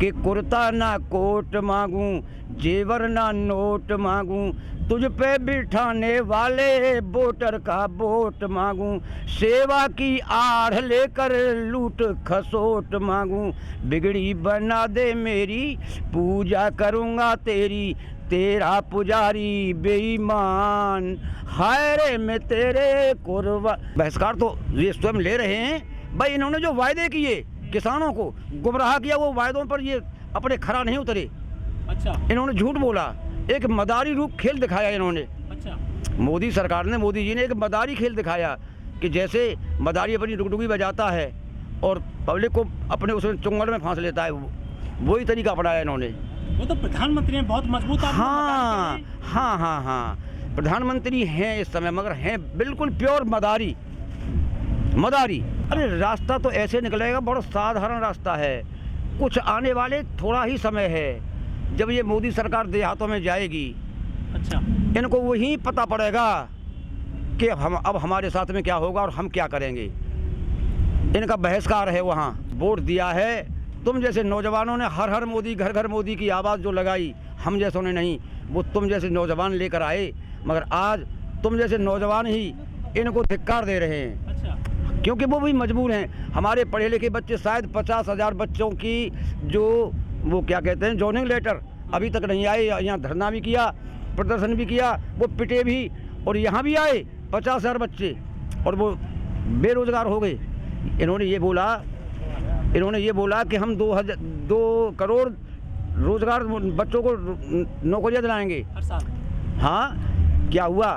कि कुर्ता ना कोट मांगूं, जेवर ना नोट मांगूं, तुझ पे बिठाने वाले वोटर का वोट मांगूं, सेवा की आड़ लेकर लूट खसोट मांगूं, बिगड़ी बना दे मेरी पूजा करूँगा तेरी, तेरा पुजारी बेईमान, हाय रे मैं तेरे कुर्बा। बहिष्कार तो ये स्वयं ले रहे हैं भाई। इन्होंने जो वायदे किए किसानों को गुमराह किया, वो वायदों पर ये अपने खरा नहीं उतरे। अच्छा, इन्होंने झूठ बोला, एक मदारी रूप खेल दिखाया इन्होंने। अच्छा, मोदी सरकार ने, मोदी जी ने एक मदारी खेल दिखाया कि जैसे मदारी अपनी डुगडुगी बजाता है और पब्लिक को अपने उसमें चुंगल में फांस लेता है, वही तरीका अपनाया इन्होंने। वो तो प्रधानमंत्री हैं, बहुत मजबूत। हाँ हाँ हाँ हाँ, प्रधानमंत्री हैं इस समय, मगर हैं बिल्कुल प्योर मदारी। मदारी अरे रास्ता तो ऐसे निकलेगा, बड़ा साधारण रास्ता है। कुछ आने वाले थोड़ा ही समय है जब ये मोदी सरकार देहातों में जाएगी। अच्छा, इनको वही पता पड़ेगा कि हम अब हमारे साथ में क्या होगा और हम क्या करेंगे। इनका बहिष्कार है। वहाँ वोट दिया है तुम जैसे नौजवानों ने, हर हर मोदी घर घर मोदी की आवाज़ जो लगाई, हम जैसों ने नहीं, वो तुम जैसे नौजवान लेकर आए, मगर आज तुम जैसे नौजवान ही इनको धिक्कार दे रहे हैं। अच्छा, क्योंकि वो भी मजबूर हैं। हमारे पढ़े लिखे बच्चे, शायद 50,000 बच्चों की जो वो क्या कहते हैं जॉइनिंग लेटर अभी तक नहीं आए। यहाँ धरना भी किया, प्रदर्शन भी किया, वो पिटे भी, और यहाँ भी आए 50,000 बच्चे और वो बेरोजगार हो गए। इन्होंने ये बोला कि हम 2 करोड़ रोजगार बच्चों को नौकरियाँ दिलाएंगे हर साल। हाँ, क्या हुआ?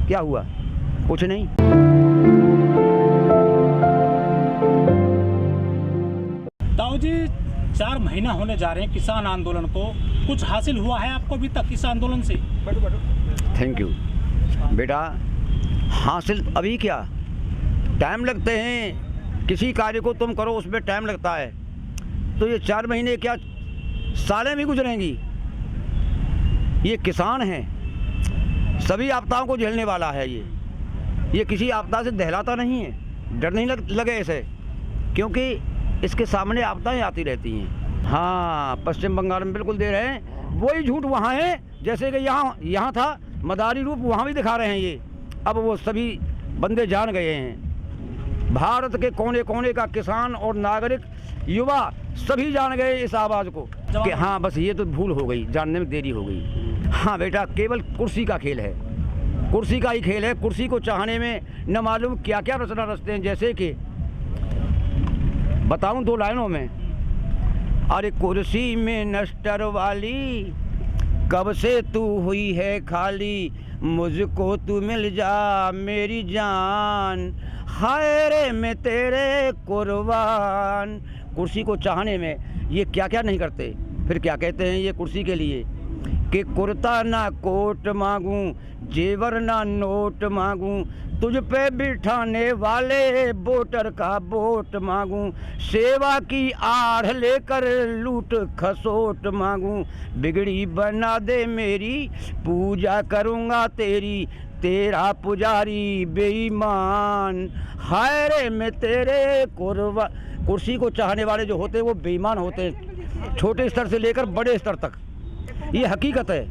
क्या हुआ? कुछ नहीं। ताऊ जी, 4 महीना होने जा रहे हैं किसान आंदोलन को, कुछ हासिल हुआ है आपको अभी तक इस आंदोलन से? थैंक यू बेटा। हासिल अभी क्या, टाइम लगते हैं। किसी कार्य को तुम करो उसमें टाइम लगता है, तो ये 4 महीने क्या सालें भी गुजरेंगी। ये किसान हैं, सभी आपदाओं को झेलने वाला है। ये किसी आपदा से दहलाता नहीं है, डर नहीं लगे इसे, क्योंकि इसके सामने आपदाएं आती रहती हैं। हाँ, पश्चिम बंगाल में बिल्कुल दे रहे हैं। वही झूठ वहाँ है जैसे कि यहाँ था, मदारी रूप वहाँ भी दिखा रहे हैं ये। अब वो सभी बंदे जान गए हैं। भारत के कोने कोने का किसान और नागरिक, युवा सभी जान गए इस आवाज़ को कि हाँ, बस ये तो भूल हो गई, जानने में देरी हो गई। हाँ बेटा, केवल कुर्सी का खेल है, कुर्सी का ही खेल है। कुर्सी को चाहने में न मालूम क्या क्या रचना रचते हैं। जैसे कि बताऊं 2 लाइनों में, अरे कुर्सी में नस्टर वाली, कब से तू हुई है खाली, मुझको तू मिल जा मेरी जान, हाय रे मैं तेरे कुर्बान। कुर्सी को चाहने में ये क्या क्या नहीं करते। फिर क्या कहते हैं ये कुर्सी के लिए कि कुर्ता ना कोट मांगूं, जेवर ना नोट मांगूं, तुझ पे बिठाने वाले वोटर का वोट मांगूं, सेवा की आड़ लेकर लूट खसोट मांगूं, बिगड़ी बना दे मेरी पूजा करूँगा तेरी, तेरा पुजारी बेईमान, हाय रे मैं तेरे कुर्बा। कुर्सी को चाहने वाले जो होते हैं वो बेईमान होते हैं, छोटे स्तर से लेकर बड़े स्तर तक। ये हकीकत है।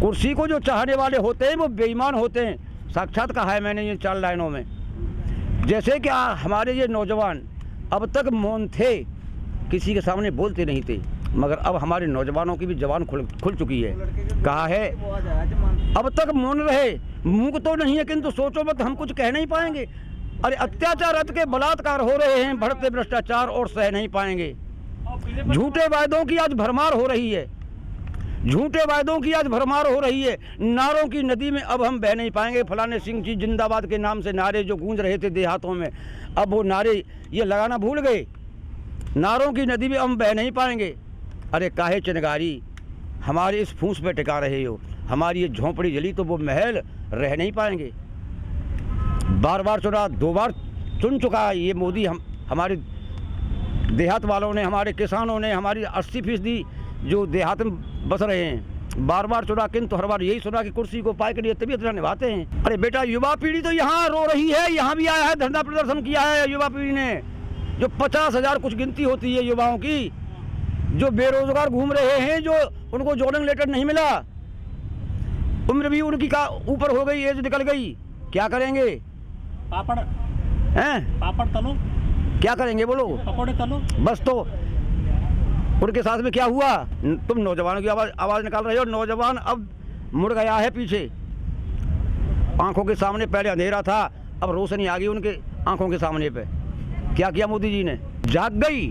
कुर्सी को जो चाहने वाले होते हैं वो बेईमान होते हैं। साक्षात कहा है मैंने ये 4 लाइनों में। जैसे कि हमारे ये नौजवान अब तक मौन थे, किसी के सामने बोलते नहीं थे, मगर अब हमारे नौजवानों की भी जबान खुल चुकी है। कहा है अब तक मौन रहे, मुंह तो नहीं है किंतु सोचो मत, हम कुछ कह नहीं पाएंगे। अरे अत्याचार रथ के बलात्कार हो रहे हैं, बढ़ते भ्रष्टाचार और सह नहीं पाएंगे। झूठे वायदों की आज भरमार हो रही है, झूठे वायदों की आज भरमार हो रही है। नारों की नदी में अब हम बह नहीं पाएंगे। फलाने सिंह जी जिंदाबाद के नाम से नारे जो गूंज रहे थे देहातों में, अब वो नारे ये लगाना भूल गए। नारों की नदी में हम बह नहीं पाएंगे। अरे काहे चिनगारी हमारे इस फूस पे टिका रहे हो, हमारी ये झोंपड़ी जली तो वो महल रह नहीं पाएंगे। बार बार चुना, 2 बार चुन चुका है ये मोदी। हमारे देहात वालों ने, हमारे किसानों ने, हमारी 80% जो देहात में बस रहे हैं, बार बार चुना, किंतु हर बार यही सुना कि कुर्सी को पाए के लिए तबीयत निभाते हैं। अरे बेटा, युवा पीढ़ी तो यहाँ रो रही है, यहाँ भी आया है, धरना प्रदर्शन किया है युवा पीढ़ी ने। जो 50,000 कुछ गिनती होती है युवाओं की, जो बेरोजगार घूम रहे हैं, जो उनको जॉइनिंग लेटर नहीं मिला, उम्र भी उनकी का ऊपर हो गई, एज निकल गई, क्या करेंगे? पापड़ हैं? पापड़ तलो, क्या करेंगे बोलो? पकौड़े तलो। बस तो उनके साथ में क्या हुआ? तुम नौजवानों की आवाज़ निकाल रहे हो। नौजवान अब मुड़ गया है पीछे। आंखों के सामने पहले अंधेरा था, अब रोशनी आ गई उनके आंखों के सामने पे। क्या किया मोदी जी ने? जाग गई।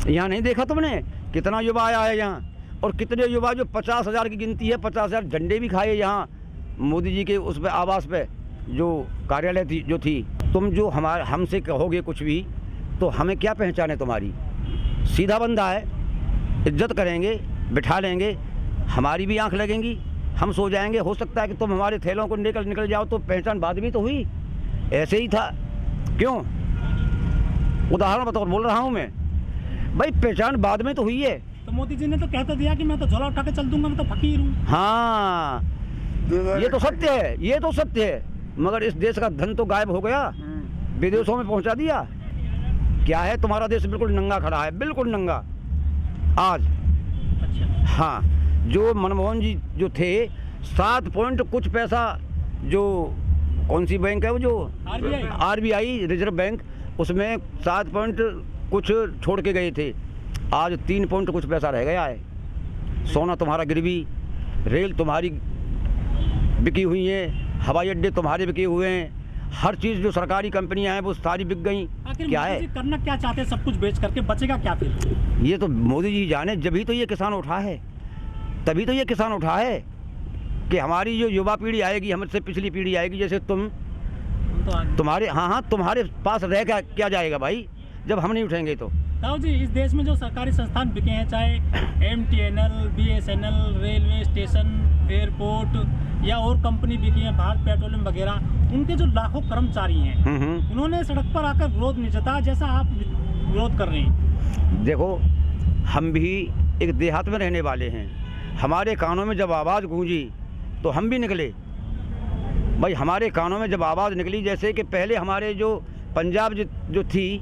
यहाँ नहीं देखा तुमने कितना युवा आया है यहाँ, और कितने युवा जो 50,000 की गिनती है, 50,000 झंडे भी खाए यहाँ मोदी जी के उस पे आवास पे, जो कार्यालय थी जो थी। तुम जो हमारे हमसे कहोगे कुछ भी, तो हमें क्या पहचाने तुम्हारी? सीधा बंदा है, इज्जत करेंगे, बिठा लेंगे, हमारी भी आंख लगेंगी, हम सो जाएंगे। हो सकता है कि तुम हमारे थैलों को निकल जाओ, तो पहचान बाद में तो हुई। ऐसे ही था, क्यों? उदाहरण बताओ, बोल रहा हूँ मैं भाई, पहचान बाद में तो हुई है। तो मोदी जी ने तो कहता दिया कि मैं तो झोला उठा के चल दूंगा, मैं तो फकीर हूँ। हाँ, ये तो सत्य है, ये तो सत्य है। मगर इस देश का धन तो गायब हो गया, विदेशों में पहुंचा दिया। क्या है, तुम्हारा देश बिल्कुल नंगा खड़ा है, बिल्कुल नंगा आज। अच्छा। हाँ, जो मनमोहन जी जो थे, 7 पॉइंट कुछ पैसा, जो कौन सी बैंक है वो, जो आरबीआई रिजर्व बैंक, उसमें 7 पॉइंट कुछ छोड़ के गए थे। आज 3 पॉइंट कुछ पैसा रह गया है। सोना तुम्हारा गिरवी, रेल तुम्हारी बिकी हुई है, हवाई अड्डे तुम्हारे बिके हुए हैं, हर चीज़ जो सरकारी कंपनियां हैं वो सारी बिक गई। क्या है, करना क्या चाहते हैं? सब कुछ बेच करके बचेगा क्या फिर? ये तो मोदी जी जाने। जभी तो ये किसान उठा है, तभी तो ये किसान उठा है कि हमारी जो युवा पीढ़ी आएगी, हमसे पिछली पीढ़ी आएगी, जैसे तुम्हारे हाँ तुम्हारे पास रह क्या जाएगा भाई, जब हम नहीं उठेंगे तो। ताऊ जी, इस देश में जो सरकारी संस्थान बिके हैं, चाहे MTNL, BSNL, railway station, airport या और कंपनी बिकी है, भारत पेट्रोलियम वगैरह, उनके जो लाखों कर्मचारी हैं, उन्होंने सड़क पर आकर विरोध नहीं जताया जैसा आप विरोध कर रहे हैं। देखो, हम भी एक देहात में रहने वाले हैं, हमारे कानों में जब आवाज़ गूंजी तो हम भी निकले भाई। हमारे कानों में जब आवाज़ निकली, जैसे कि पहले हमारे जो पंजाब जो थी,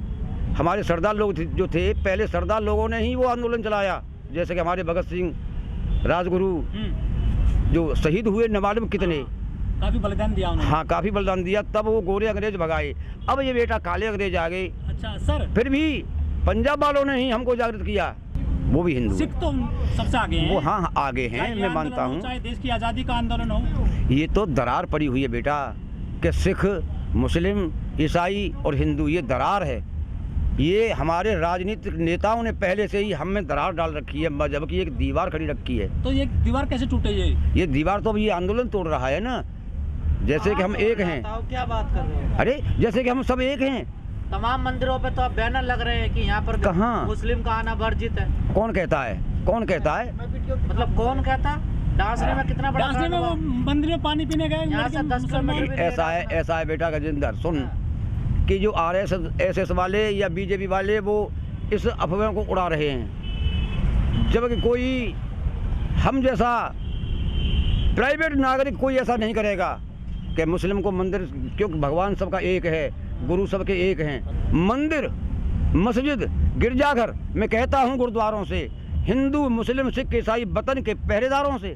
हमारे सरदार लोग जो थे, पहले सरदार लोगों ने ही वो आंदोलन चलाया। जैसे कि हमारे भगत सिंह, राजगुरु जो शहीद हुए, न मालूम कितने, काफ़ी बलिदान दिया उन्होंने। हाँ, काफ़ी बलिदान दिया, तब वो गोरे अंग्रेज भगाए। अब ये बेटा काले अंग्रेज आ गए। अच्छा सर, फिर भी पंजाब वालों ने ही हमको जागृत किया, वो भी हिंदू। सिख तो सबसे आगे हैं। वो हाँ आगे हैं, मैं मानता हूँ। चाहे देश की आज़ादी का आंदोलन हो, ये तो दरार पड़ी हुई है बेटा, कि सिख, मुस्लिम, ईसाई और हिंदू, ये दरार है। ये हमारे राजनीतिक नेताओं ने पहले से ही हम में दरार डाल रखी है, मजहब की एक दीवार खड़ी रखी है। तो ये दीवार कैसे टूटे? ये दीवार तो अब ये आंदोलन तोड़ रहा है ना। जैसे कि हम एक हैं। क्या बात कर रहे हो? अरे जैसे कि हम सब एक हैं। तमाम मंदिरों पे तो अब बैनर लग रहे हैं कि यहाँ पर कहाँ? मुस्लिम का आना वर्जित है। कौन कहता है? कौन कहता है? मतलब कौन कहता? डांसने में कितना बड़ा डांसने में, वो मंदिर में पानी पीने गए, यहाँ से 10 किलोमीटर भी नहीं ऐसा है बेटा गजेंद्र, सुन कि जो RSS वाले या BJP वाले वो इस अफवाह को उड़ा रहे हैं, जबकि कोई हम जैसा प्राइवेट नागरिक कोई ऐसा नहीं करेगा कि मुस्लिम को मंदिर, क्योंकि भगवान सबका एक है, गुरु सबके एक हैं। मंदिर, मस्जिद, गिरजाघर, मैं कहता हूँ गुरुद्वारों से, हिंदू, मुस्लिम, सिख, ईसाई वतन के पहरेदारों से,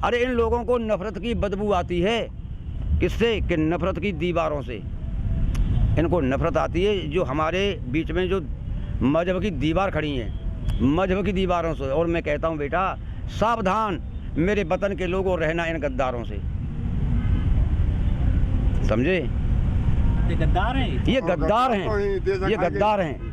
अरे इन लोगों को नफरत की बदबू आती है। किससे? कि नफरत की दीवारों से इनको नफरत आती है, जो हमारे बीच में जो मजहब की दीवार खड़ी है, मजहब की दीवारों से। और मैं कहता हूँ बेटा, सावधान मेरे वतन के लोगों, रहना इन गद्दारों से, समझे? ये गद्दार हैं, ये गद्दार हैं, ये गद्दार हैं।